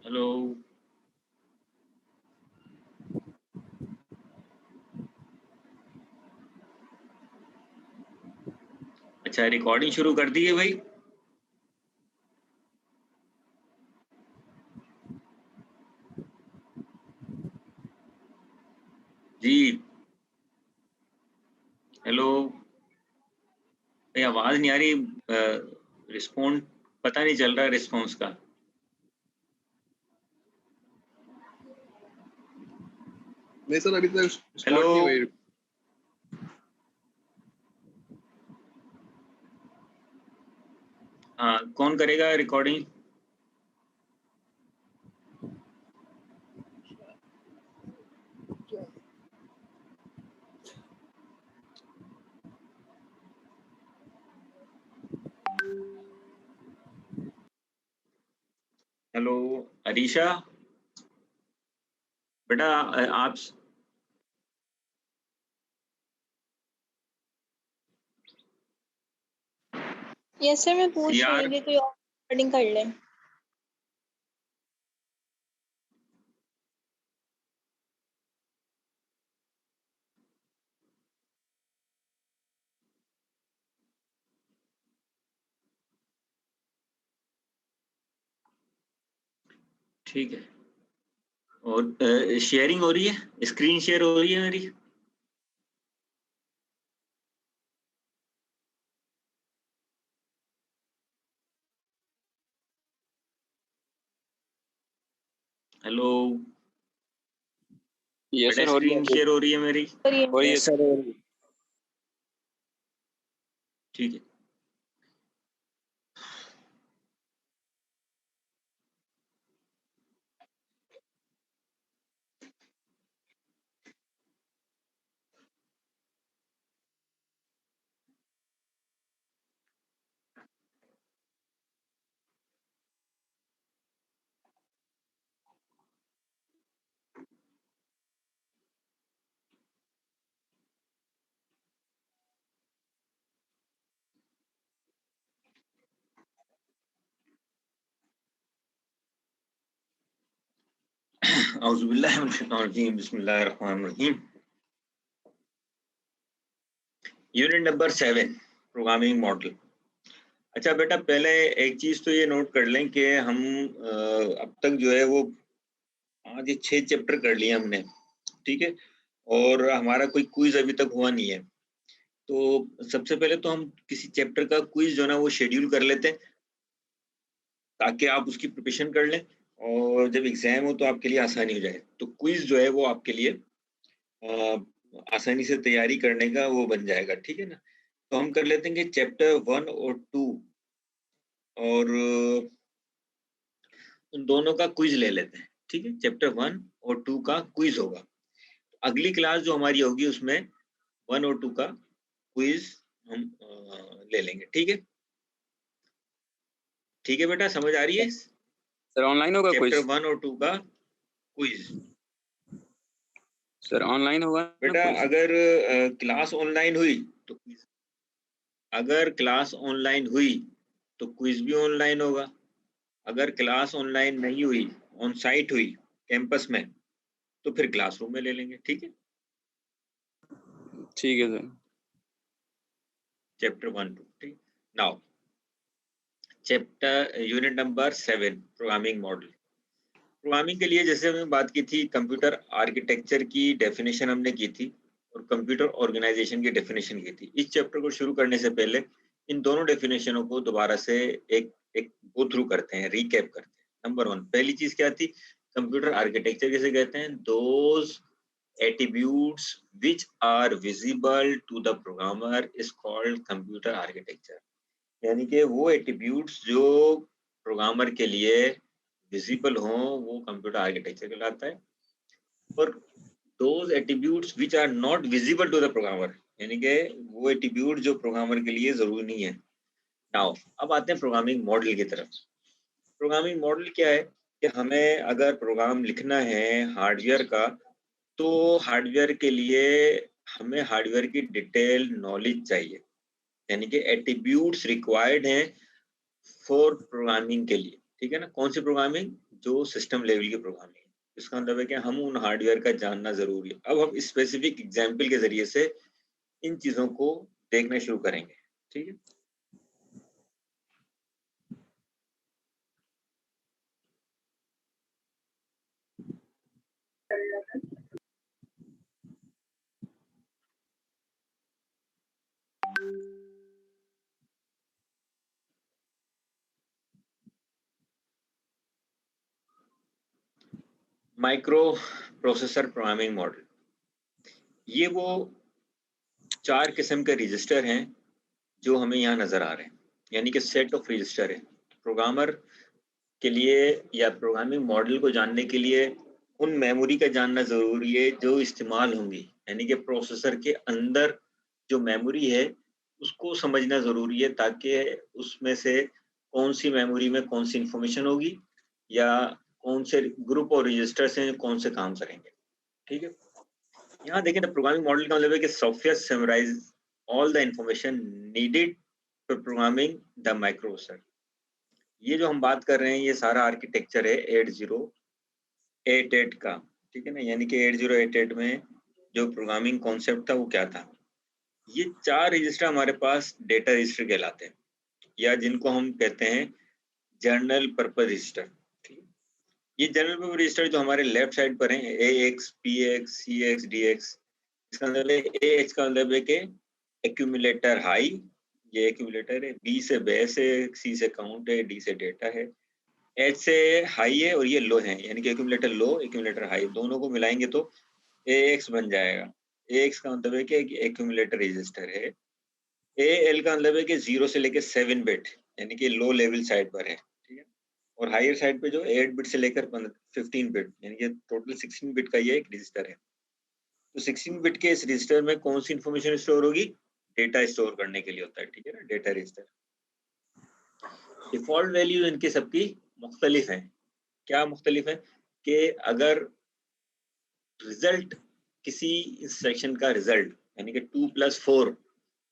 Hello. अच्छा, recording शुरू कर दी है भाई। जी हेलो भाई, आवाज नहीं आ रही। रिस्पॉन्ड पता नहीं चल रहा रिस्पॉन्स का। नहीं सर, अभी तक स्टार्ट हेलो। नहीं हुई। हाँ, कौन करेगा रिकॉर्डिंग? हेलो अरीशा, बेटा आप यस सर, मैं पूछ सीआर रही थी कोई और रिकॉर्डिंग कर ले। ठीक है। और शेयरिंग हो रही है, स्क्रीन शेयर हो रही है मेरी? हेलो यस बेटा, सर, हो रही स्क्रीन शेयर हो रही है मेरी? हो रही है सर, हो रही है। ठीक है। औज़ुबिल्लाहि मिनश शैतानिर रजीम, बिस्मिल्लाहिर रहमानिर रहीम। Unit number 7, programming model. अच्छा बेटा, पहले एक चीज तो ये नोट कर लें कि हम अब तक जो है वो 5 या 6 चैप्टर कर लिए हमने, ठीक है। और हमारा कोई क्विज अभी तक हुआ नहीं है। तो सबसे पहले तो हम किसी चैप्टर का क्विज जो है ना वो शेड्यूल कर लेते हैं, ताकि आप उसकी प्रिपरेशन कर लें और जब एग्जाम हो तो आपके लिए आसानी हो जाए। तो क्विज जो है वो आपके लिए आसानी से तैयारी करने का वो बन जाएगा, ठीक है ना। तो हम कर लेते हैं कि चैप्टर 1 और 2 और उन दोनों का क्विज ले लेते हैं, ठीक है। चैप्टर 1 और 2 का क्विज होगा। अगली क्लास जो हमारी होगी उसमें 1 और 2 का क्विज हम ले लेंगे, ठीक है। ठीक है बेटा, समझ आ रही है? सर ऑनलाइन होगा चैप्टर क्विज? 1 और 2 का क्विज। सर ऑनलाइन होगा ना बेटा क्विज? अगर क्लास ऑनलाइन हुई तो क्विज, अगर क्लास ऑनलाइन हुई तो क्विज भी ऑनलाइन होगा। अगर क्लास ऑनलाइन नहीं हुई, ऑन साइट हुई कैंपस में, तो फिर क्लासरूम में ले लेंगे, ठीक है। ठीक है सर। चैप्टर 1 2, ठीक। Now chapter unit number 7, programming model. Programming के लिए जैसे हमने बात की थी, कंप्यूटर आर्किटेक्चर की डेफिनेशन हमने की थी और कंप्यूटर ऑर्गेनाइजेशन की डेफिनेशन की थी। इस चैप्टर को शुरू करने से पहले इन दोनों डेफिनेशनों को दोबारा से एक एक गो थ्रू करते हैं, रिकैप करते हैं। नंबर 1, पहली चीज क्या थी? कंप्यूटर आर्किटेक्चर किसे कहते हैं? Those attributes which are visible to the programmer is called computer architecture। यानी कि वो एट्रीब्यूट्स जो प्रोग्रामर के लिए विजिबल हों वो कंप्यूटर आर्किटेक्चर कहलाता है। और those attributes which are not visible to the programmer, यानी कि वो एट्रीब्यूट जो प्रोग्रामर के लिए जरूरी नहीं है। नाउ अब आते हैं प्रोग्रामिंग मॉडल की तरफ। प्रोग्रामिंग मॉडल क्या है कि हमें अगर प्रोग्राम लिखना है हार्डवेयर का, तो हार्डवेयर के लिए हमें हार्डवेयर की डिटेल नॉलेज चाहिए, यानी कि एट्रीब्यूट्स रिक्वायर्ड हैं फॉर प्रोग्रामिंग के लिए। ठीक है ना। कौन सी प्रोग्रामिंग? जो सिस्टम लेवल की प्रोग्रामिंग है। इसका मतलब है कि हम उन हार्डवेयर का जानना जरूरी है। अब हम स्पेसिफिक एग्जाम्पल के जरिए से इन चीजों को देखना शुरू करेंगे। ठीक है। माइक्रो प्रोसेसर प्रोग्रामिंग मॉडल, ये वो 4 किस्म के रजिस्टर हैं जो हमें यहाँ नजर आ रहे हैं, यानी कि सेट ऑफ रजिस्टर है। प्रोग्रामर के लिए या प्रोग्रामिंग मॉडल को जानने के लिए उन मेमोरी का जानना जरूरी है जो इस्तेमाल होंगी, यानी कि प्रोसेसर के अंदर जो मेमोरी है उसको समझना जरूरी है, ताकि उसमें से कौन सी मेमोरी में कौन सी इंफॉर्मेशन होगी या कौन से ग्रुप और रजिस्टर से कौन से काम करेंगे। ठीक है। यहाँ देखें, तो प्रोग्रामिंग मॉडल का मतलब है कि software summarise all the information needed for programming the microprocessor. ये जो हम बात कर रहे हैं ये सारा आर्किटेक्चर है 8088 का। ठीक है ना। यानी कि 8088 में जो प्रोग्रामिंग कॉन्सेप्ट था वो क्या था? ये 4 रजिस्टर हमारे पास डेटा रजिस्टर कहलाते हैं, या जिनको हम कहते हैं जनरल पर्पस रजिस्टर। ठीक है। ये जनरल पर्पस रजिस्टर जो हमारे लेफ्ट साइड पर हैं, AX, PX, CX, DX। इसका मतलब है AX का मतलब है कि एक्यूमुलेटर हाई, ये एक्यूमुलेटर है। B से बेस है, C से काउंट है, D से डेटा है, H से हाई है और ये लो है, यानी कि एक्यूमुलेटर लो, एक्यूमुलेटर हाई, दोनों को मिलाएंगे तो AX बन जाएगा। AX का मतलब है कि एक्यूमुलेटर रजिस्टर है। AL का मतलब है कि 0 से लेकर 7 बिट, यानी कि लो लेवल साइड पर है। ठीक है। और हायर साइड पे जो 8 बिट से लेकर 15 बिट, यानी कि टोटल 16 बिट का ये एक रजिस्टर है। तो 16 बिट के इस रजिस्टर में कौन सी इंफॉर्मेशन स्टोर होगी? डेटा स्टोर करने के लिए होता है। ठीक है ना, डेटा रजिस्टर। डिफॉल्ट वैल्यू इनकी सबकी मुख्तलिफ है। क्या मुख्तलिफ है? कि अगर रिजल्ट किसी इंस्ट्रक्शन का रिजल्ट, यानी कि 2 + 4,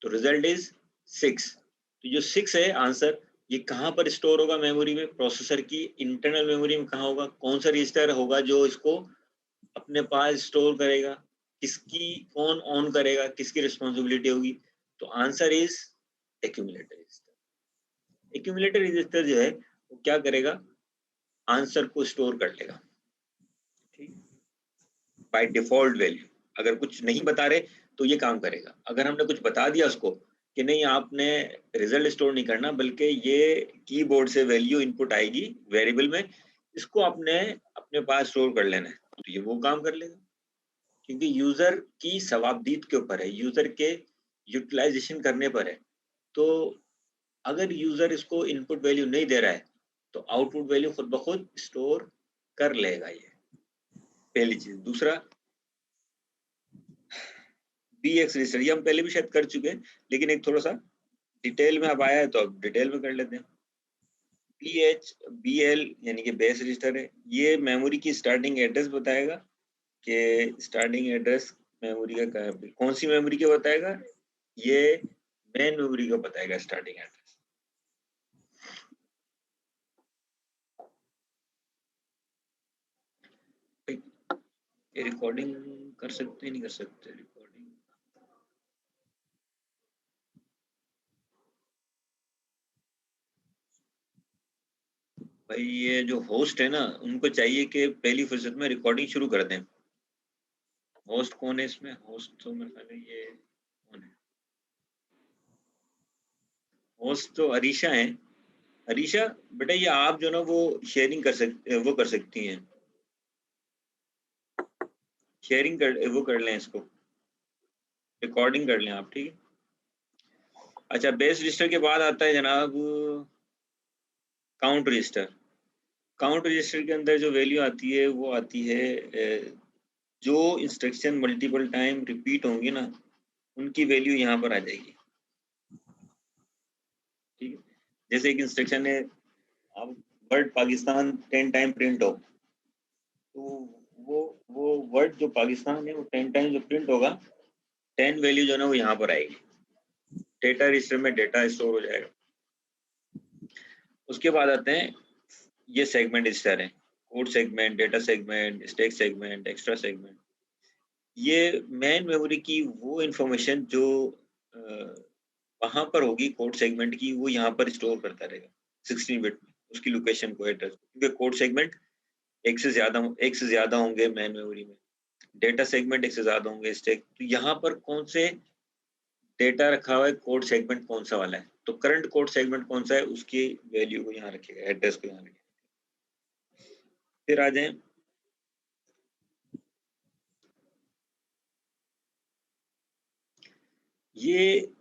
तो रिजल्ट इज 6। तो जो 6 है आंसर, ये कहाँ पर स्टोर होगा मेमोरी में? प्रोसेसर की इंटरनल मेमोरी में कहाँ होगा? कौन सा रजिस्टर होगा जो इसको अपने पास स्टोर करेगा? किसकी कौन ऑन करेगा? किसकी रिस्पॉन्सिबिलिटी होगी? तो answer is accumulator register. Accumulator register जो है वो क्या करेगा? आंसर को स्टोर कर लेगा। ठीक, बाय डिफॉल्ट वैल्यू। अगर कुछ नहीं बता रहे तो ये काम करेगा। अगर हमने कुछ बता दिया उसको कि नहीं आपने रिजल्ट स्टोर नहीं करना, बल्कि ये कीबोर्ड से वैल्यू इनपुट आएगी वेरिएबल में, इसको आपने अपने पास स्टोर कर लेना है, तो ये वो काम कर लेगा। क्योंकि यूजर की सवाबदीद के ऊपर है, यूजर के यूटिलाइजेशन करने पर है। तो अगर यूजर इसको इनपुट वैल्यू नहीं दे रहा है तो आउटपुट वैल्यू खुद ब खुद स्टोर कर लेगा। ये पहली चीज। दूसरा, BX रजिस्टर, ये हम पहले भी शायद कर चुके हैं, लेकिन एक थोड़ा सा डिटेल में अब आया है तो अब डिटेल में कर लेते हैं। BL यानी कि बेस रजिस्टर है। ये मेमोरी की स्टार्टिंग एड्रेस बताएगा कि स्टार्टिंग एड्रेस मेमोरी का कौन सी मेमोरी का बताएगा? ये मेन मेमोरी का बताएगा स्टार्टिंग एड्रेस। ये रिकॉर्डिंग कर सकते नहीं कर सकते? रिकॉर्डिंग भाई, ये जो होस्ट है ना, उनको चाहिए कि पहली फुर्सत में रिकॉर्डिंग शुरू कर दें। होस्ट कौन है इसमें? होस्ट तो मेरे ख्याल है ये कौन है? होस्ट तो अरीशा है। अरीशा बेटा, ये आप जो ना वो शेयरिंग कर सकती हैं। शेयरिंग वो कर लें, इसको रिकॉर्डिंग कर लें आप। ठीक है। अच्छा, बेस रजिस्टर के बाद आता है जनाब काउंट रजिस्टर। काउंट रजिस्टर के अंदर जो वैल्यू आती है वो आती है जो इंस्ट्रक्शन मल्टीपल टाइम रिपीट होंगी ना, उनकी वैल्यू यहाँ पर आ जाएगी। ठीक है। जैसे एक इंस्ट्रक्शन है, अब वर्ड पाकिस्तान 10 टाइम प्रिंट हो, तो वो वर्ड जो पाकिस्तान है वो 10 टाइम जो प्रिंट होगा, 10 वैल्यू जो है ना वो यहाँ पर आएगी। डेटा रजिस्टर में डेटा स्टोर हो जाएगा। उसके बाद आते हैं ये सेगमेंट इस तरह है, code segment, data segment, stack segment, extra segment. ये मेन मेमोरी की वो इंफॉर्मेशन जो वहां पर होगी कोड सेगमेंट की, वो यहाँ पर स्टोर करता रहेगा 16 बिट में उसकी लोकेशन को, एड्रेस, क्योंकि कोड सेगमेंट एक से ज्यादा होंगे मेन मेमोरी में, डेटा सेगमेंट एक से ज्यादा होंगे, स्टैक। तो यहाँ पर कौन से डेटा रखा हुआ है, कोड सेगमेंट कौन सा वाला है, तो करंट कोड सेगमेंट कौन सा है, उसकी वैल्यू को यहाँ रखेगा, एड्रेस को यहाँ रखेगा। फिर आ जाए ये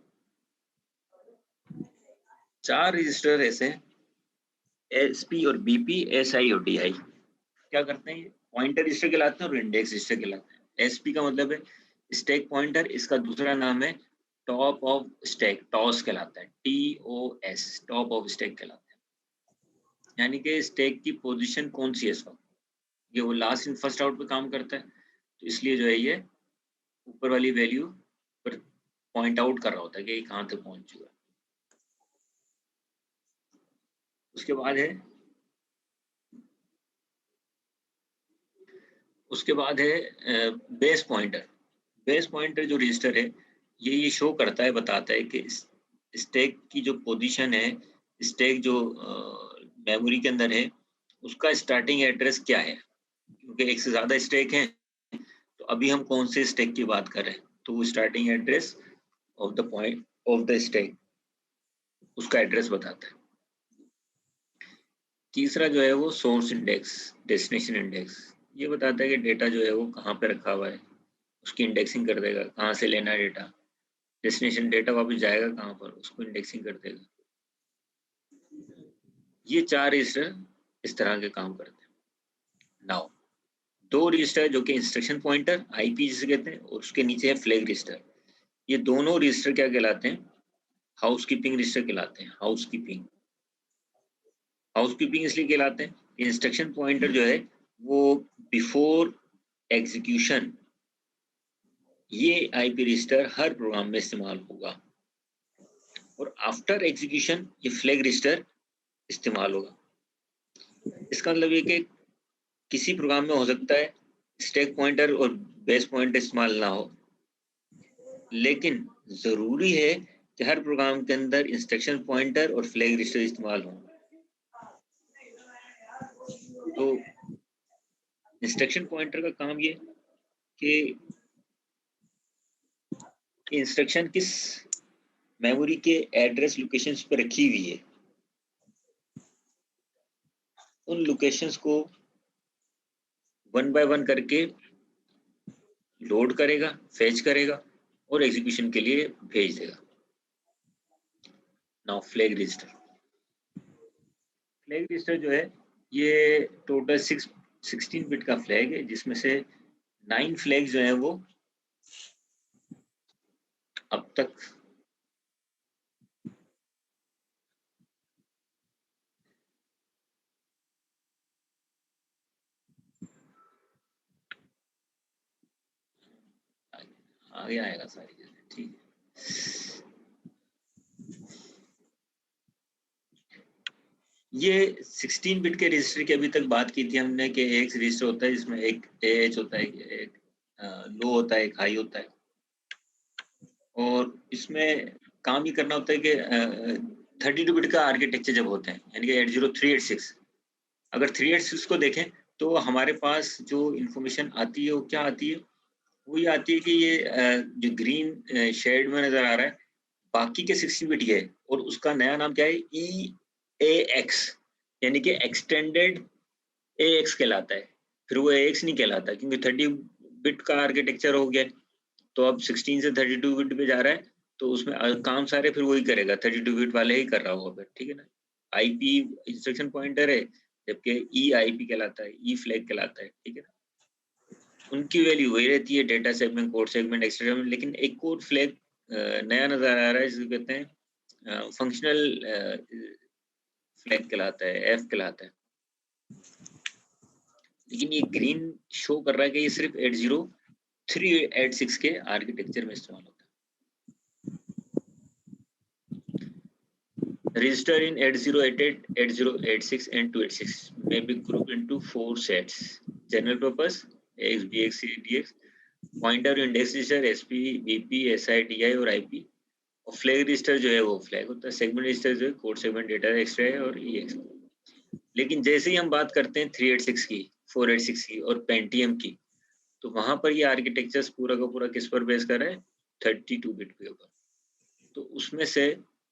4 रजिस्टर ऐसे हैं, एसपी और बीपी, एसआई और डीआई। क्या करते हैं, पॉइंटर रजिस्टर कहलाते हैं और इंडेक्स रजिस्टर कहलाते हैं। एसपी का मतलब है स्टैक पॉइंटर, इसका दूसरा नाम है टॉप ऑफ स्टैक, टॉस कहलाता है, TOS, टॉप ऑफ स्टैक कहलाता है। यानी कि स्टैक की पोजीशन कौन सी है इस वक्त, ये वो लास्ट इन फर्स्ट आउट पे काम करता है, तो इसलिए जो है ये ऊपर वाली वैल्यू पर पॉइंट आउट कर रहा होता है कि कहाँ तक पहुंच चुका है। उसके बाद है बेस पॉइंटर। बेस पॉइंटर जो रजिस्टर है ये शो करता है, बताता है कि स्टैक की जो पोजीशन है, स्टैक जो मेमोरी के अंदर है, उसका स्टार्टिंग एड्रेस क्या है, क्योंकि एक से ज्यादा स्टैक है, तो अभी हम कौन से स्टैक की बात कर रहे हैं, तो वो starting address of the point of the stack उसका एड्रेस बताता है। तीसरा जो है वो सोर्स इंडेक्स, डेस्टिनेशन इंडेक्स, ये बताता है कि डेटा जो है वो कहाँ पे रखा हुआ है, उसकी इंडेक्सिंग कर देगा, कहाँ से लेना है डेटा, डेस्टिनेशन डेटा वापस जाएगा कहाँ पर, उसको इंडेक्सिंग कर देगा। ये 4 रजिस्टर इस तरह के काम करते हैं। नाउ 2 रजिस्टर जो कि इंस्ट्रक्शन पॉइंटर, आईपी जिसे कहते हैं, और उसके नीचे है फ्लैग रजिस्टर। ये दोनों रजिस्टर क्या कहलाते हैं, हाउसकीपिंग रजिस्टर कहलाते हैं। हाउसकीपिंग इसलिए कहलाते हैं, इंस्ट्रक्शन पॉइंटर जो है वो बिफोर एग्जीक्यूशन ये आईपी रजिस्टर हर प्रोग्राम में इस्तेमाल होगा, और आफ्टर एग्जीक्यूशन ये फ्लैग रजिस्टर इस्तेमाल होगा। इसका मतलब ये कि किसी प्रोग्राम में हो सकता है स्टैक पॉइंटर और बेस पॉइंटर इस्तेमाल ना हो, लेकिन जरूरी है कि हर प्रोग्राम के अंदर इंस्ट्रक्शन पॉइंटर और फ्लैग रजिस्टर इस्तेमाल हो। तो इंस्ट्रक्शन पॉइंटर का काम ये कि इंस्ट्रक्शन किस मेमोरी के एड्रेस लोकेशंस पर रखी हुई है, उन लोकेशंस को 1 बाय 1 करके लोड करेगा, फेच करेगा और एग्जीक्यूशन के लिए भेज देगा। नाउ फ्लैग रजिस्टर जो है ये टोटल 16 बिट का फ्लैग है, जिसमें से 9 फ्लैग जो है वो अब तक आगे आएगा सारी चीजें, ठीक है। ये 16 बिट के रजिस्टर की अभी तक बात की थी हमने कि एक रजिस्टर होता है जिसमें एक AH होता है, एक लो होता है, एक हाई होता है, और इसमें काम ये करना होता है कि 32 बिट का आर्किटेक्चर जब होते हैं, यानी कि 80386, अगर 386 को देखें तो हमारे पास जो इंफॉर्मेशन आती है वो क्या आती है, वो ये आती है कि ये जो ग्रीन शेड में नजर आ रहा है बाकी के 16 बिट है, और उसका नया नाम क्या है, EAX, यानी कि एक्सटेंडेड AX कहलाता है। फिर वो AX नहीं कहलाता क्योंकि 30 बिट का आर्किटेक्चर हो गया, तो अब 16 से 32 बिट पे जा रहा है, तो उसमें काम सारे फिर वही करेगा, 32 बिट वाले ही कर रहा होगा फिर, ठीक है ना। IP इंस्ट्रक्शन पॉइंटर है, जबकि EIP कहलाता है, E फ्लैग कहलाता है, ठीक है ना। उनकी वैल्यू वही रहती है, data segment, code segment, extra segment, लेकिन एक कोड फ्लैग नया नजर आ रहा है जिसे कहते हैं फंक्शनल फ्लैग कहलाता है, F कहलाता है। लेकिन ये ग्रीन शो कर रहा है कि ये सिर्फ 80386 के आर्किटेक्चर में इस्तेमाल होता है। register in 8088, 8086 and 286 may be grouped into 4 sets. General purpose AX, BX, CDX, pointer index register SP, BP, SI, DI और IP, और फ्लैग रजिस्टर जो है वो फ्लैग होता है, सेगमेंट रजिस्टर जो है कोड सेगमेंट डेटा एक्स्ट्रा है और EX। लेकिन जैसे ही हम बात करते हैं 386 की, 486 की और पेंटियम की, तो वहां पर ये आर्किटेक्चर पूरा का पूरा किस पर बेस कर रहा है? 32 बिट के ऊपर। तो उसमें से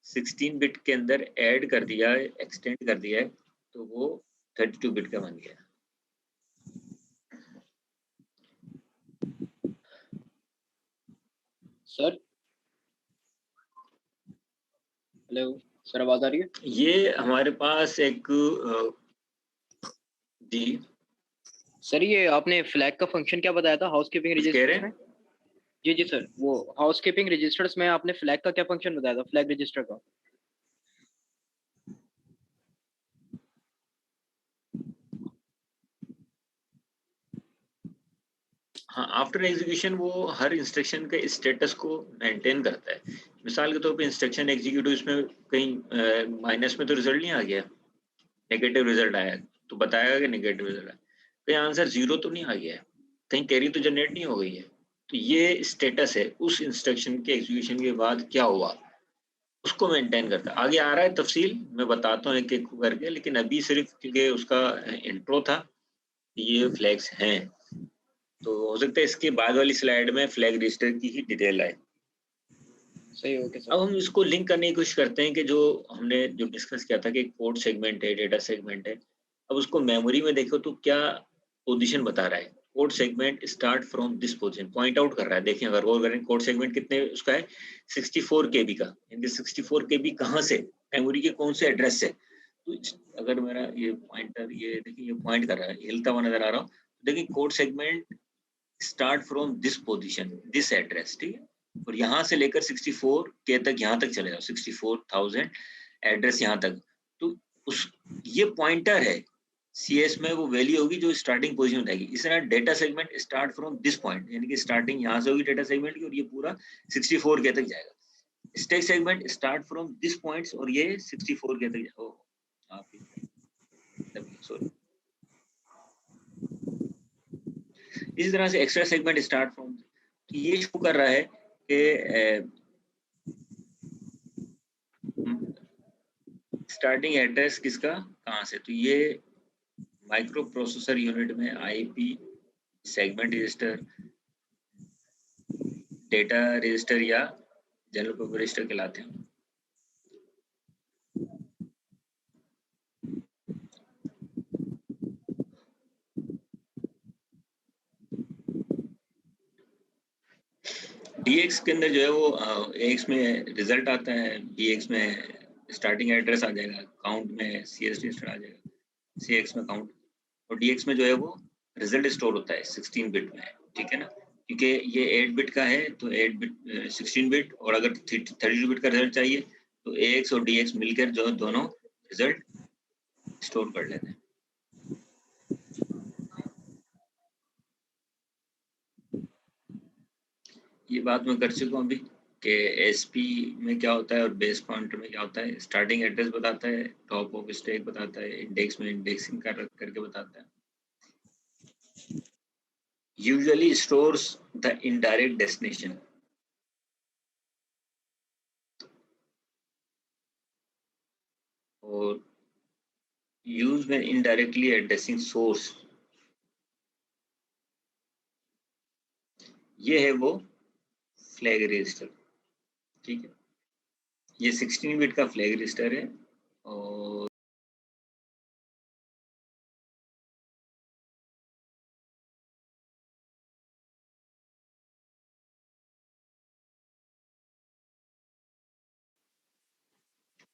16 बिट के अंदर ऐड कर दिया है, एक्सटेंड कर दिया है, तो वो 32 बिट का बन गया। सर हेलो सर, आवाज आ रही है? ये हमारे पास एक जी सर, ये आपने फ्लैग का फंक्शन क्या बताया था हाउसकीपिंग कुछ कह रहे रजिस्टर्स में? हैं? जी जी सर, वो हाउसकीपिंग रजिस्टर्स में आपने फ्लैग का क्या फंक्शन बताया था, फ्लैग रजिस्टर का? हाँ, आफ्टर एग्जीक्यूशन वो हर इंस्ट्रक्शन के स्टेटस को मेंटेन करता है। मिसाल के तौर पे इंस्ट्रक्शन एग्जीक्यूट इसमें कहीं माइनस में तो रिजल्ट नहीं आ गया, नेगेटिव रिजल्ट आया, तो बताएगा कि नेगेटिव रिजल्ट आया, कहीं आंसर 0 तो नहीं आ गया है, कहीं कैरी तो जनरेट नहीं हो गई है। तो ये स्टेटस है उस इंस्ट्रक्शन के एग्जीक्यूशन के बाद क्या हुआ, उसको मेंटेन करता है। आगे आ रहा है तफसील, मैं बताता हूँ एक एक करके, लेकिन अभी सिर्फ क्योंकि उसका इंट्रो था, ये फ्लैग्स हैं, तो हो सकता है इसके बाद वाली स्लाइड में फ्लैग रजिस्टर की ही डिटेल आए। सही, ओके सर। अब हम इसको लिंक करने की कोशिश करते हैं कि जो हमने जो डिस्कस किया था कि कोड सेगमेंट है, डेटा सेगमेंट है, अब उसको मेमोरी में देखो तो क्या पोजीशन बता रहा है। Code segment start from this position, point out कर रहा है। देखिए अगर वो करें, कोड सेगमेंट कितने उसका है, 64 KB का, यानी 64 KB कहाँ से, मेमोरी के कौन से एड्रेस से। तो अगर मेरा ये पॉइंटर, ये देखिए ये पॉइंट कर रहा है, हिलता हुआ नजर आ रहा हूँ, देखिए code segment start from this position, this address, ठीक है, और यहाँ से लेकर 64 के तक, यहाँ तक चले जाओ, 64,000 एड्रेस यहाँ तक। तो उस ये पॉइंटर है, CS में वो वैल्यू होगी जो स्टार्टिंग पोजीशन में आएगी। इस तरह data segment start from this point, यानी कि स्टार्टिंग यहाँ से होगी डेटा सेगमेंट की, और ये पूरा 64 के तक जाएगा। Stack segment start from this points, और ये 64 के तक जाएगा। सॉरी, इस तरह से एक्स्ट्रा सेगमेंट स्टार्ट फ्रॉम, ये शो कर रहा है कि स्टार्टिंग एड्रेस किसका कहाँ से। तो ये माइक्रो प्रोसेसर यूनिट में IP segment register, data register या जनरल पर्पस रजिस्टर कहलाते हैं। DX के अंदर जो है वो AX में रिजल्ट आता है, BX में स्टार्टिंग एड्रेस आ जाएगा, काउंट में CS रजिस्टर आ जाएगा, CX में काउंट, और DX में जो है वो रिजल्ट स्टोर होता है 16 बिट में, ठीक है ना, क्योंकि ये 8 बिट का है, तो 8 बिट 16 बिट, और अगर 32 बिट का रिजल्ट चाहिए तो AX और DX मिलकर जो दोनों रिजल्ट स्टोर कर लेते हैं। ये बात मैं कर चुका हूँ अभी कि SP में क्या होता है और बेस पॉइंटर में क्या होता है। स्टार्टिंग एड्रेस बताता है, टॉप ऑफ स्टैक बताता है, इंडेक्स में इंडेक्सिंग करके बताता है। Usually stores the indirect destination, और यूज में इनडायरेक्टली एड्रेसिंग सोर्स, ये है वो फ्लैग रजिस्टर, ठीक है। ये 16 बिट का फ्लैग रजिस्टर है, और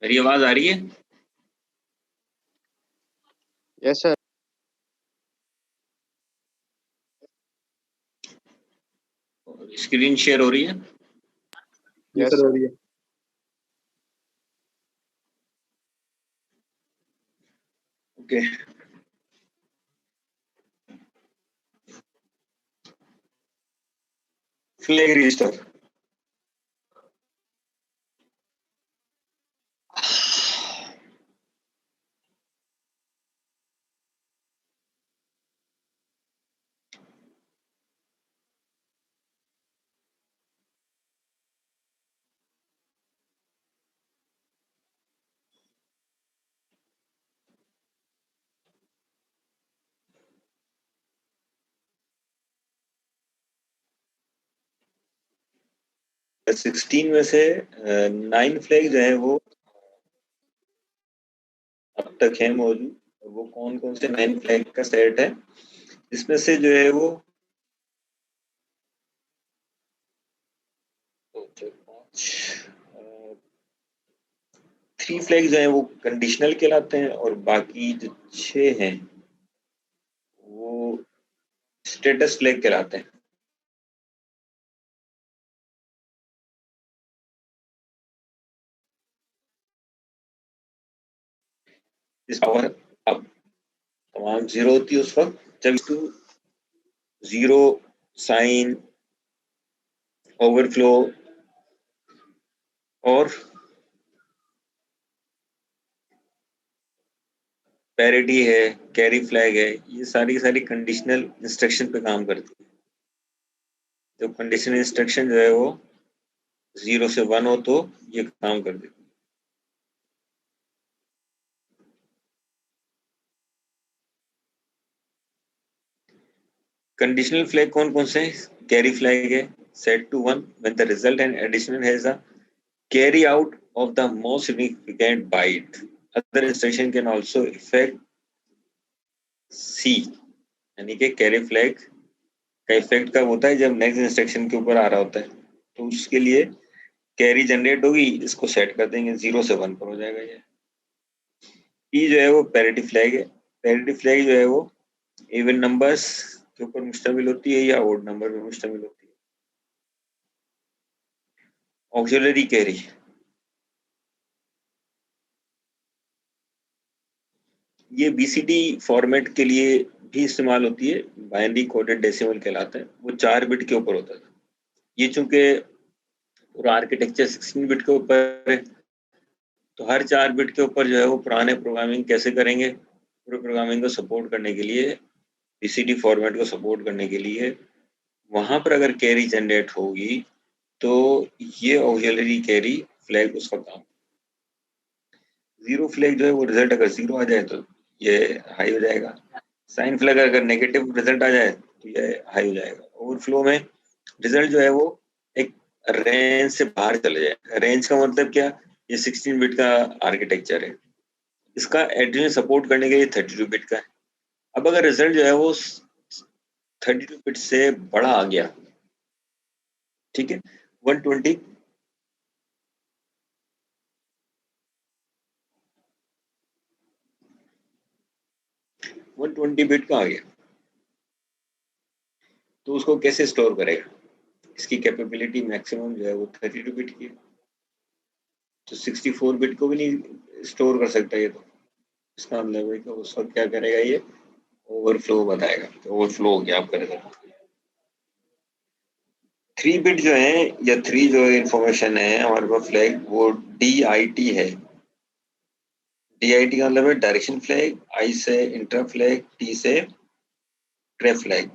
मेरी आवाज आ रही है? Yes sir. स्क्रीन शेयर हो रही है? ये सर हो रही है। ओके, फ्लैग रजिस्टर 16 में से 9 फ्लैग जो है वो अब तक है मौजूद। वो कौन कौन से 9 फ्लैग का सेट है? इसमें से जो है वो 3 फ्लैग जो है वो कंडीशनल कहलाते हैं और बाकी जो 6 हैं वो स्टेटस फ्लैग कहलाते हैं। इस पावर अब तमाम 0 होती है उस वक्त जब इसको 0 साइन ओवरफ्लो और पैरिटी है, कैरी फ्लैग है, ये सारी कंडीशनल इंस्ट्रक्शन पे काम करती है। तो कंडीशनल इंस्ट्रक्शन जो है वो 0 से 1 हो तो ये काम कर देती है। कंडीशनल फ्लैग कौन कौन से हैं? कैरी फ्लैग है, set to 1 when the result and additional has a carry out of the most significant byte. Other instruction can also affect C, यानी कि कैरी फ्लैग का इफेक्ट कब होता है? जब नेक्स्ट इंस्ट्रक्शन के ऊपर आ रहा होता है, तो उसके लिए कैरी जनरेट होगी, इसको सेट कर देंगे, 0 से 1 पर हो जाएगा ये। P जो है वो पैरिटी फ्लैग है। पैरिटी फ्लैग जो है वो इवन नंबर्स के ऊपर मुश्तमिल होती है या ओड नंबर पे मुश्तमिल होती है। ऑक्सिलरी कैरी, ये बीसीडी फॉर्मेट के लिए भी इस्तेमाल होती है, बाइनरी कोडेड डेसिमल कहलाता है। वो 4 बिट के ऊपर होता था। ये चूंकि पूरा आर्किटेक्चर 16 बिट के ऊपर है, तो हर 4 बिट के ऊपर जो है वो पुराने प्रोग्रामिंग कैसे करेंगे, पूरे प्रोग्रामिंग को सपोर्ट करने के लिए, बीसीडी फॉर्मेट को सपोर्ट करने के लिए वहां पर अगर कैरी जनरेट होगी तो ये ऑक्सिलरी कैरी फ्लैग उसका काम। 0 फ्लैग जो है वो रिजल्ट अगर 0 आ जाए तो ये हाई हो जाएगा। साइन फ्लैग अगर नेगेटिव रिजल्ट आ जाए तो ये हाई हो जाएगा। ओवरफ्लो में रिजल्ट जो है वो एक रेंज से बाहर चले जाएगा। रेंज का मतलब क्या? ये 16 बिट का आर्किटेक्चर है, इसका एडिशन सपोर्ट करने के लिए 32 बिट का है। अब अगर रिजल्ट जो है वो 32 बिट से बड़ा आ गया, ठीक है, 120 बिट का आ गया, तो उसको कैसे स्टोर करेगा? इसकी कैपेबिलिटी मैक्सिमम जो है वो 32 बिट की है, तो 64 बिट को भी नहीं स्टोर कर सकता ये। तो इसका मतलब है कि उस वक्त क्या करेगा, ये ओवरफ्लो बताएगा। तो ओवरफ्लो हो गया, आप करेगा 3 बिट जो है या 3 जो इंफॉर्मेशन है हमारे पास फ्लैग, वो DIT है। DIT का मतलब है डायरेक्शन फ्लैग, I से इंटर फ्लैग, T से ट्रे फ्लैग।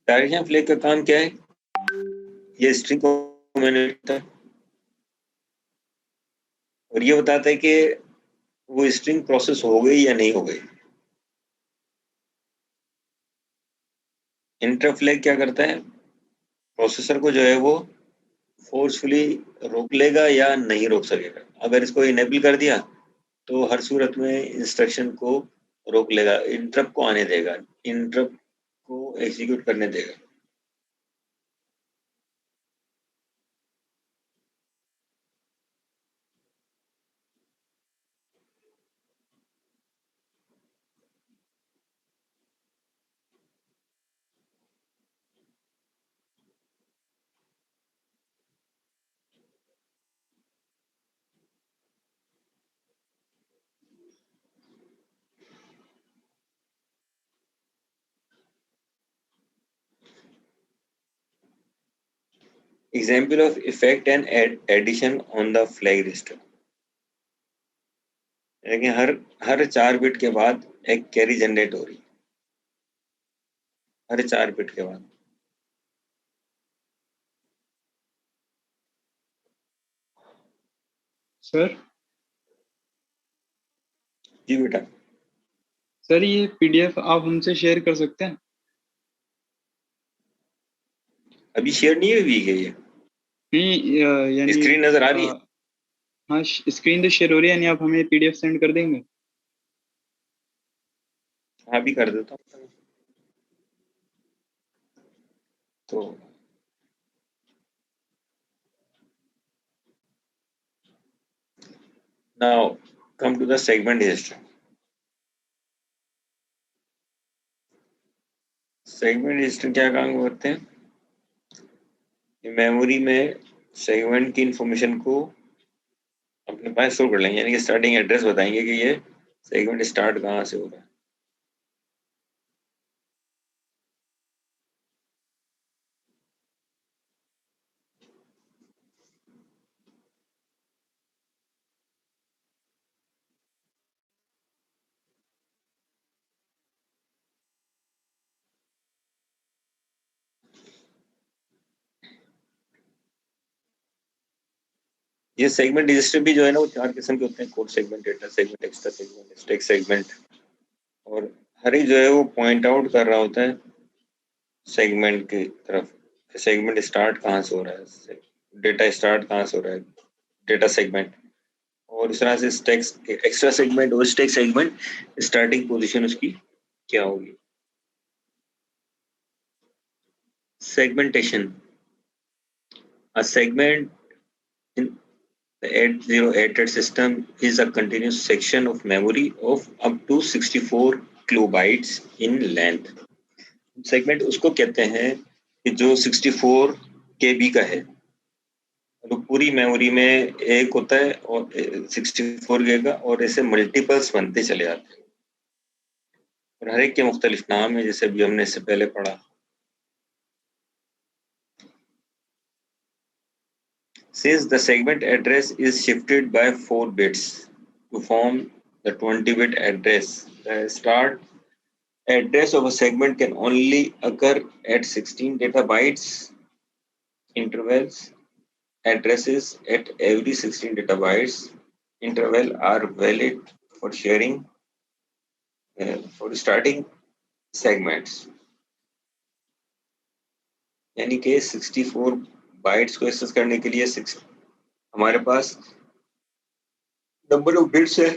डायरेक्शन फ्लैग का काम क्या है? ये स्ट्रिंग को मैंने लिखा है और ये बताता है कि वो स्ट्रिंग प्रोसेस हो गई या नहीं हो गई। इंटर फ्लैग क्या करता है? प्रोसेसर को जो है वो फोर्सफुली रोक लेगा या नहीं रोक सकेगा। अगर इसको इनेबल कर दिया तो हर सूरत में इंस्ट्रक्शन को रोक लेगा, इंटरप्ट को आने देगा, इंटरप्ट को एग्जीक्यूट करने देगा। Example of effect and addition on the flag register. लेकिन हर 4 बिट के बाद एक कैरी जनरेट हो रही है, हर 4 बिट के बाद। सर जी बेटा। सर ये पीडीएफ आप हमसे शेयर कर सकते हैं? अभी शेयर नहीं हुई है ये? नहीं यानी स्क्रीन नजर आ रही है? हाँ स्क्रीन तो शेयर हो रही है, यानी आप हमें पीडीएफ सेंड कर देंगे? हाँ भी कर देता हूँ। तो now come to the segment history. Segment history क्या काम करते हैं? मेमोरी में सेगमेंट की इंफॉर्मेशन को अपने पास स्टोर कर लेंगे, यानी कि स्टार्टिंग एड्रेस बताएंगे कि ये सेगमेंट स्टार्ट कहाँ से हो रहा है। ये सेगमेंट रजिस्टर भी जो है ना वो 4 किस्म के होते हैं: code segment, data segment, extra segment, stack segment. और हर एक जो है वो पॉइंट आउट कर रहा होता है सेगमेंट की तरफ, सेगमेंट स्टार्ट कहाँ से हो रहा है, डेटा स्टार्ट कहाँ से हो रहा है, डेटा सेगमेंट। और इस तरह से स्टैक एक्स्ट्रा सेगमेंट और स्टैक सेगमेंट स्टार्टिंग पोजीशन उसकी क्या होगी। Segmentation, a segment in the 8088 system is a continuous section of memory of up to 64 kilobytes in length. Segment उसको कहते हैं कि जो 64 KB का है, तो पूरी मेमोरी में एक होता है और 64 KB का, और ऐसे मल्टीपल्स बनते चले जाते हैं और हर एक के मुख्तलिफ नाम है, जैसे अभी हमने इससे पहले पढ़ा। Since the segment address is shifted by 4 bits to form the 20-bit address, the start address of a segment can only occur at 16 data bytes intervals. Addresses at every 16 data bytes interval are valid for sharing for starting segments. यानी कि 64 bytes को access करने के लिए हमारे पास number of bits है,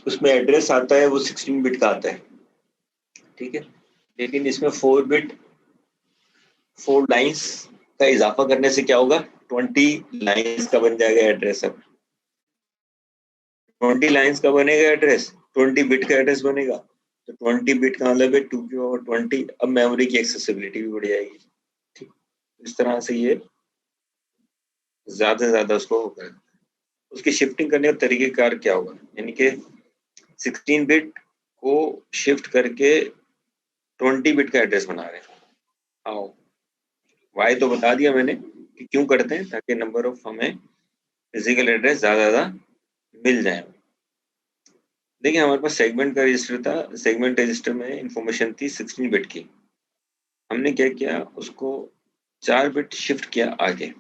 उसमें address आता है वो 16 बिट का आता है, ठीक है। लेकिन इसमें 4 बिट 4 लाइंस का इजाफा करने से क्या होगा, 20 लाइंस का बन जाएगा एड्रेस। अब 20 लाइंस का बनेगा एड्रेस, 20 बिट का एड्रेस बनेगा, तो 20 बिट का मतलब है 2 की पावर 20। अब मेमोरी की एक्सेसिबिलिटी भी बढ़ जाएगी, ठीक। इस तरह से ये ज्यादा से ज्यादा उसको होगा। उसकी शिफ्टिंग करने का तरीकेकार क्या होगा, यानी कि 16 बिट को शिफ्ट करके 20 बिट का एड्रेस बना रहे हैं। आओ वाई तो बता दिया मैंने कि क्यों करते हैं, ताकि नंबर ऑफ हमें फिजिकल एड्रेस ज्यादा मिल जाए। देखिए हमारे पास सेगमेंट का रजिस्टर था, सेगमेंट रजिस्टर में इंफॉर्मेशन थी 16 बिट की। हमने क्या किया, उसको 4 बिट शिफ्ट किया आगे,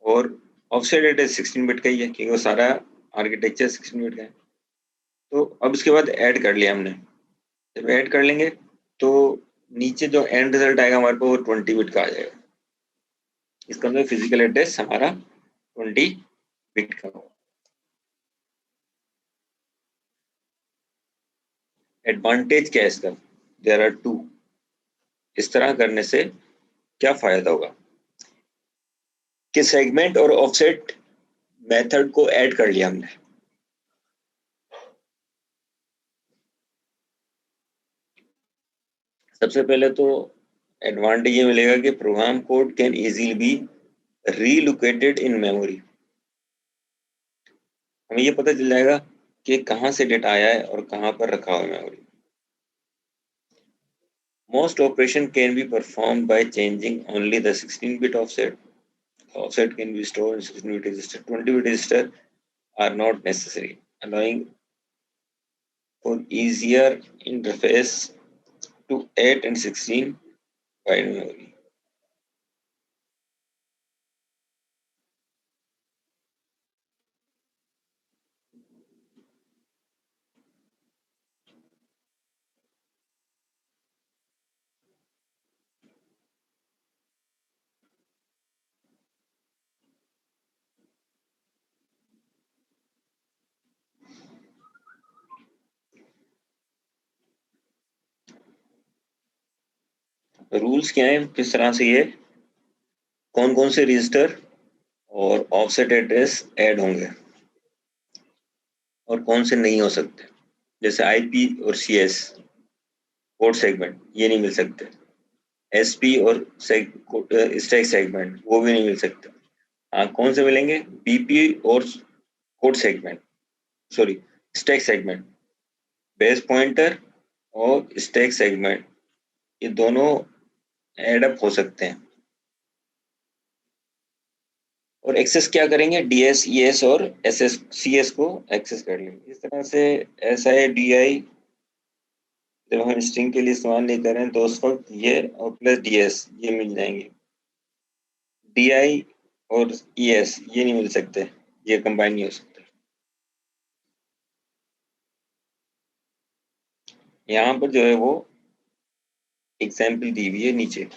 और ऑफसेट एड्रेस 16 बिट का ही है क्योंकि वो सारा आर्किटेक्चर 16 बिट का है। तो अब उसके बाद ऐड कर लिया हमने। जब ऐड कर लेंगे तो नीचे जो एंड रिजल्ट आएगा हमारे पास वो 20 बिट का आ जाएगा। इसका मतलब फिजिकल एड्रेस हमारा 20 बिट का होगा। एडवांटेज क्या है इसका, देयर आर 2। इस तरह करने से क्या फायदा होगा कि सेगमेंट और ऑफसेट मेथड को ऐड कर लिया हमने। सबसे पहले तो एडवांटेज ये मिलेगा कि program code can easily be relocated in memory. हमें ये पता चल जाएगा कि कहाँ से डेटा आया है और कहाँ पर रखा हुआ है memory. Most operation can be performed by changing only the 16-bit offset. Offset can be stored in 16-bit register. 20-bit register are not necessary, allowing for easier interface to 8 and 16 byte memory. Rules क्या है, किस तरह से ये कौन कौन से register और ऑफसेट एड्रेस ऐड होंगे और कौन से नहीं हो सकते। जैसे आईपी और सीएस कोड सेगमेंट ये नहीं मिल सकते, एसपी और स्टैक सेगमेंट वो भी नहीं मिल सकते। हाँ, कौन से मिलेंगे, बीपी और code segment, sorry stack segment, base pointer और स्टैक सेगमेंट ये दोनों एड अप हो सकते हैं। और एक्सेस क्या करेंगे, डीएस, ईएस और एसएस सीएस को एक्सेस कर लेंगे। इस तरह से एसआई डीआई जब हम स्ट्रिंग के लिए इस्तेमाल नहीं कर रहे हैं तो उस वक्त ये और प्लस डीएस ये मिल जाएंगे। डीआई और ईएस ये नहीं मिल सकते, ये कंबाइन नहीं हो सकते। यहाँ पर जो है वो एग्जाम्पल दी हुई है नीचे।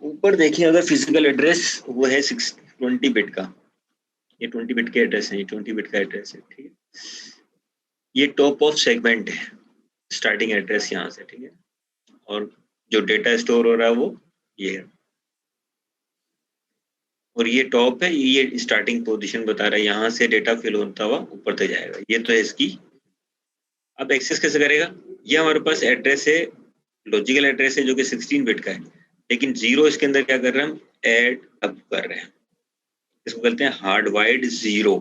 ऊपर देखिए, अगर फिजिकल एड्रेस वो है 20 बिट का, ये 20 बिट के एड्रेस है, ये 20 बिट का एड्रेस है, ठीक है। ये टॉप ऑफ सेगमेंट है, स्टार्टिंग एड्रेस यहाँ से, ठीक है। और जो डेटा स्टोर हो रहा है वो ये है, और ये टॉप है, ये स्टार्टिंग पोजीशन बता रहा है, यहाँ से डेटा फिल होता हुआ ऊपर तक जाएगा। ये तो है इसकी। अब एक्सेस कैसे करेगा, ये हमारे पास एड्रेस है, लॉजिकल एड्रेस है जो कि 16 बिट का है, लेकिन जीरो इसके अंदर क्या कर रहे हैं हम, ऐड अप कर रहे हैं। इसको कहते हैं हार्ड वाइड जीरो।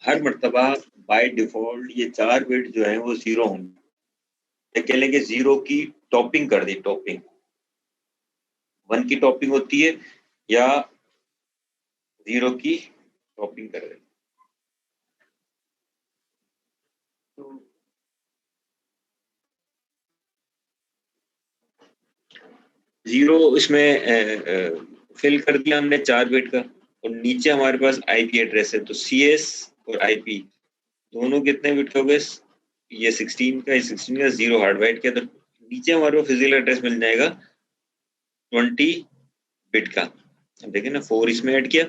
हर मर्तबा बाय डिफॉल्ट ये 4 बिट जो है वो जीरो होंगे। कह लेंगे जीरो की टॉपिंग कर दी, टॉपिंग 1 की टॉपिंग होती है या जीरो की टॉपिंग कर दे। तो जीरो इसमें फिल कर दिया हमने 4 बिट का, और नीचे हमारे पास आईपी एड्रेस है, तो सीएस और आईपी दोनों कितने बिट के हो गए, ये 16 का, ये 16 का, जीरो हार्ड वाइड का, तो नीचे हमारे पास फिजिकल एड्रेस मिल जाएगा 20 बिट का। अब देखिए ना, 4 इसमें ऐड किया,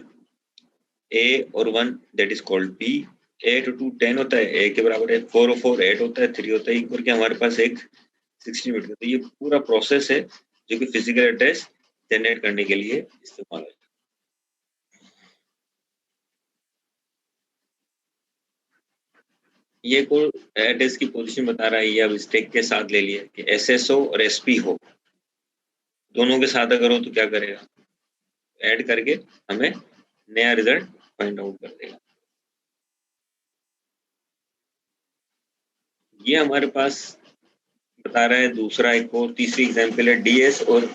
ए और 1 दैट इज कॉल्ड बी, 8 और 2 10 होता है, ए के बराबर है, 4 और 4 8 होता है, 3 होता है, एक करके हमारे पास एक 16 बिट का। तो ये पूरा प्रोसेस है जो कि फिजिकल एड्रेस जनरेट करने के लिए इस्तेमाल है। ये कोड एड्रेस की पोजीशन बता रहा है, ये अब स्टैक के साथ ले लिया कि एसएसओ और एसपी हो, दोनों के साथ अगर हो तो क्या करेगा, ऐड करके हमें नया रिजल्ट फाइंड आउट कर देगा। ये हमारे पास बता रहा है दूसरा, एक और तीसरी एग्जांपल है डीएस और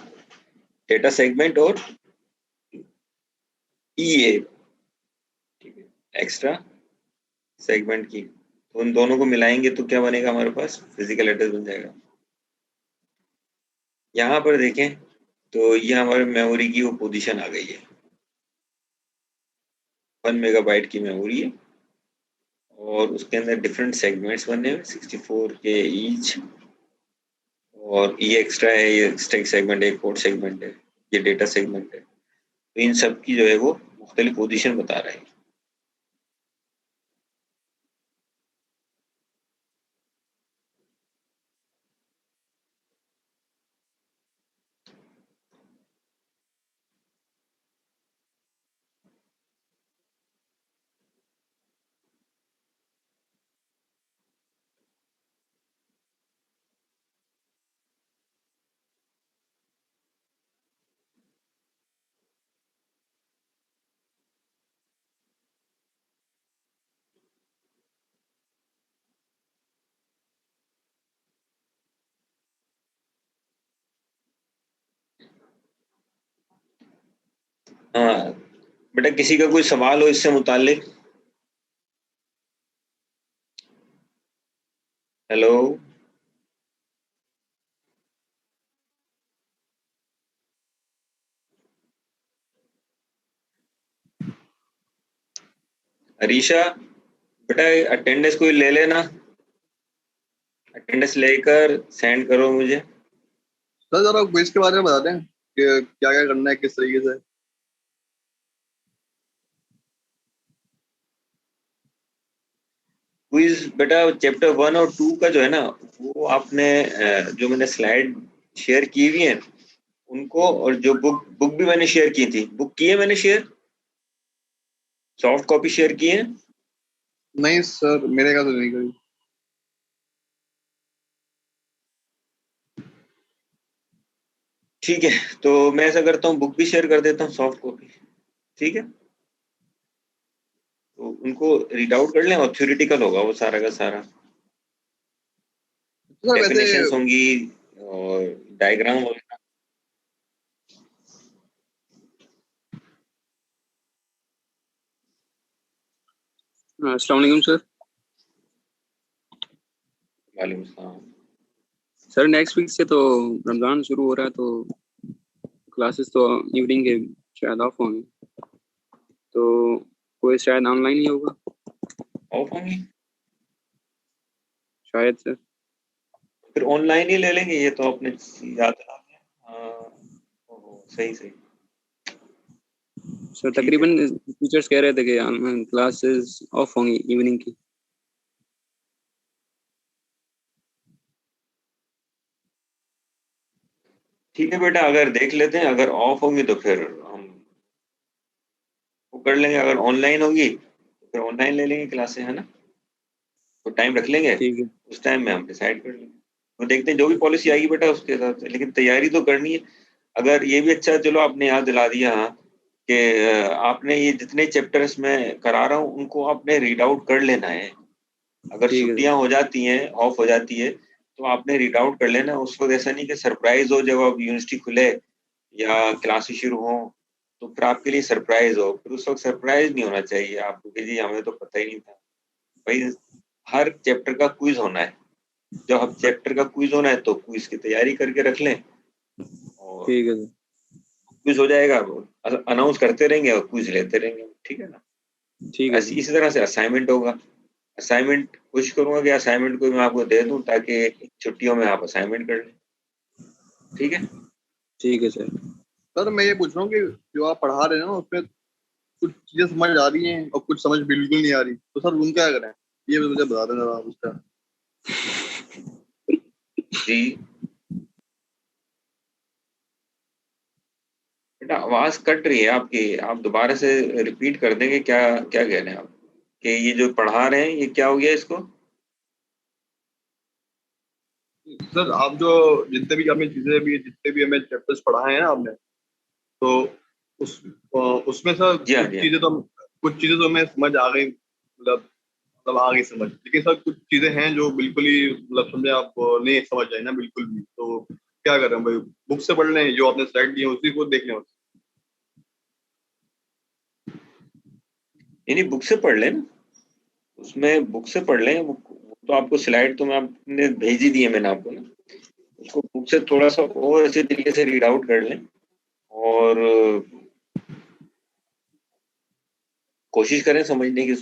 डेटा सेगमेंट और ईए, ठीक है, एक्स्ट्रा सेगमेंट की। तो उन दोनों को मिलाएंगे तो क्या बनेगा, हमारे पास फिजिकल एड्रेस बन जाएगा। यहाँ पर देखें तो ये हमारे मेमोरी की वो पोजीशन आ गई है, 1 मेगाबाइट की मेमोरी है, और उसके अंदर डिफरेंट सेगमेंट्स बने हुए 64 के ईच, और ये एक्स्ट्रा है, ये स्टैक सेगमेंट है, कोड सेगमेंट है, ये डेटा सेगमेंट है। तो इन सब की जो है वो मुख्तलिफ पोजीशन बता रहा है। हाँ बेटा, किसी का कोई सवाल हो इससे मुतालिक? हेलो, अरीशा बेटा, अटेंडेंस कोई ले लेना, अटेंडेंस लेकर सेंड करो मुझे। सर जरा क्विज के बारे में बता दें कि क्या क्या करना है, किस तरीके से। क्विज बेटा चैप्टर 1 और 2 का जो है ना, वो आपने जो मैंने स्लाइड शेयर की हुई है उनको, और जो बुक भी मैंने शेयर की थी, बुक की है मैंने शेयर, सॉफ्ट कॉपी शेयर की है। नहीं सर, मेरे का तो नहीं करी। ठीक है, तो मैं ऐसा करता हूँ, बुक भी शेयर कर देता हूँ, सॉफ्ट कॉपी। ठीक है, तो उनको रीड आउट कर लें और थ्योरेटिकल होगा वो सारा का सारा, सर वैसे डेफिनेशंस होंगी और डायग्राम होगा। अस्सलाम वालेकुम सर। वालेकुम सलाम। सर नेक्स्ट वीक से तो रमजान शुरू हो रहा है, तो क्लासेस तो इवनिंग के शायद ऑफ होंगे, तो कोई शायद ऑनलाइन ही होगा ऑफ होंगी, शायद सर। फिर ऑनलाइन ही ले लेंगे, ये तो आपने याद दिला दिया। हाँ, ओहो, सही सही। सर ठीक है, तकरीबन टीचर्स कह रहे थे कि क्लासेस ऑफ होंगी इवनिंग की। ठीक है बेटा, अगर देख लेते हैं, अगर ऑफ होंगी तो फिर हम वो कर लेंगे, अगर ऑनलाइन होंगी तो फिर ऑनलाइन ले लेंगे क्लासें, है ना। तो टाइम रख लेंगे, ठीक है उस टाइम में हम डिसाइड कर लेंगे। तो देखते हैं जो भी पॉलिसी आएगी बेटा उसके हिसाब से, लेकिन तैयारी तो करनी है। अगर ये भी अच्छा, चलो आपने याद दिला दिया, हाँ, कि आपने ये जितने चैप्टर्स में करा रहा हूँ उनको आपने रीड आउट कर लेना है। अगर ठीक है सर। छुट्टियां हो जाती हैं, ऑफ हो जाती है, तो आपने रीड आउट कर लेना। उसको ऐसा नहीं कि सरप्राइज हो जब अब यूनिवर्सिटी खुले या क्लासेस शुरू हो, तो फिर आपके लिए सरप्राइज हो, फिर उस वक्त सरप्राइज नहीं होना चाहिए आपको कि जी हमें तो पता ही नहीं था। भाई हर चैप्टर का क्विज होना है, जब हम चैप्टर का क्विज होना है तो क्विज की तैयारी करके रख लें, और ठीक है सर। क्विज हो जाएगा, अनाउंस करते रहेंगे और क्विज लेते रहेंगे, ठीक है ना। ठीक है ऐसी सर। इसी तरह से असाइनमेंट होगा। असाइनमेंट कोशिश करूंगा कि असाइनमेंट को मैं आपको दे दूं ताकि छुट्टियों में आप असाइनमेंट कर लें, ठीक है। ठीक है सर। सर मैं ये पूछ रहा हूँ कि जो आप पढ़ा रहे हैं ना उसमें कुछ चीजें समझ आ रही हैं और कुछ समझ बिल्कुल नहीं आ रही, तो सर उन क्या करें, ये मुझे बता देना जरा आप उसका। जी बेटा, आवाज कट रही है आपकी, आप दोबारा से रिपीट कर देंगे, क्या क्या कह रहे हैं आप, कि ये जो पढ़ा रहे हैं ये क्या हो गया इसको। सर आप जो जितने भी आपने चीजें भी जितने भी हमें चैप्टर्स पढ़ाए हैं ना आपने, तो उस उसमें सर जी हाँ, जी हाँ। कुछ चीजें तो हमें समझ आ गई, मतलब आ गई समझ, लेकिन सर कुछ चीजें हैं जो बिल्कुल ही मतलब समझे आप नहीं समझ आए ना बिल्कुल भी, तो क्या करें भाई, बुक से पढ़ लें जो आपने स्लाइड दी है उसी को देख लें। नहीं बुक से पढ़ लें ना, उसमें बुक से पढ़ लें, वो तो आपको स्लाइड तो मैं आपने भेज ही दी है मैंने आपको ना, उसको बुक से थोड़ा सा और अच्छे तरीके से रीड आउट कर लें, और कोशिश करें समझने की।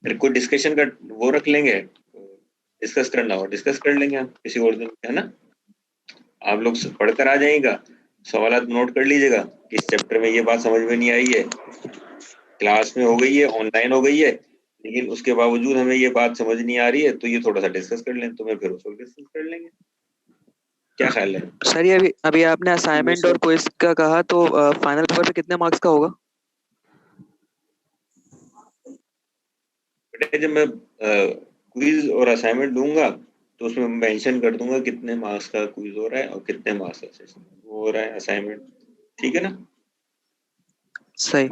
फिर कोई डिस्कशन का वो रख लेंगे, डिस्कस करना हो डिस्कस कर लेंगे हम किसी और दिन, है ना। आप लोग पढ़कर आ जाइएगा, सवाल नोट कर लीजिएगा कि इस चैप्टर में ये बात समझ में नहीं आई है, क्लास में हो गई है, ऑनलाइन हो गई है, लेकिन उसके बावजूद हमें ये बात समझ नहीं आ रही है, तो ये थोड़ा सा डिस्कस कर लें, तो मैं फिर उसको डिस्कस कर लेंगे। क्या ख्याल है। सर ये अभी अभी आपने असाइनमेंट और क्विज का कहा, तो फाइनल पेपर पे कितने मार्क्स का होगा? बेटा जब मैं क्विज और असाइनमेंट दूंगा तो उसमें मेंशन कर दूंगा कितने मार्क्स का क्विज हो रहा है और कितने मार्क्स का सेशन हो रहा है असाइनमेंट, ठीक है ना। सही।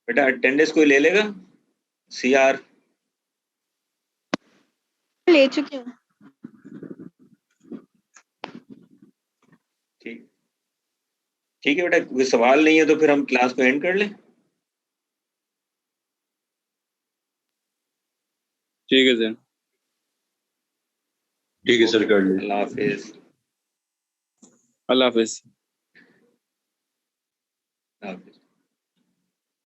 बेटा अटेंडेंस कोई ले लेगा, सीआर। ले चुकी हूँ। ठीक, ठीक है बेटा, कोई सवाल नहीं है तो फिर हम क्लास को एंड कर लें। ठीक है सर। ठीक है सर, कर लें। अल्लाह हाफिज। अल्लाह हाफिज। अल्लाह हाफिज।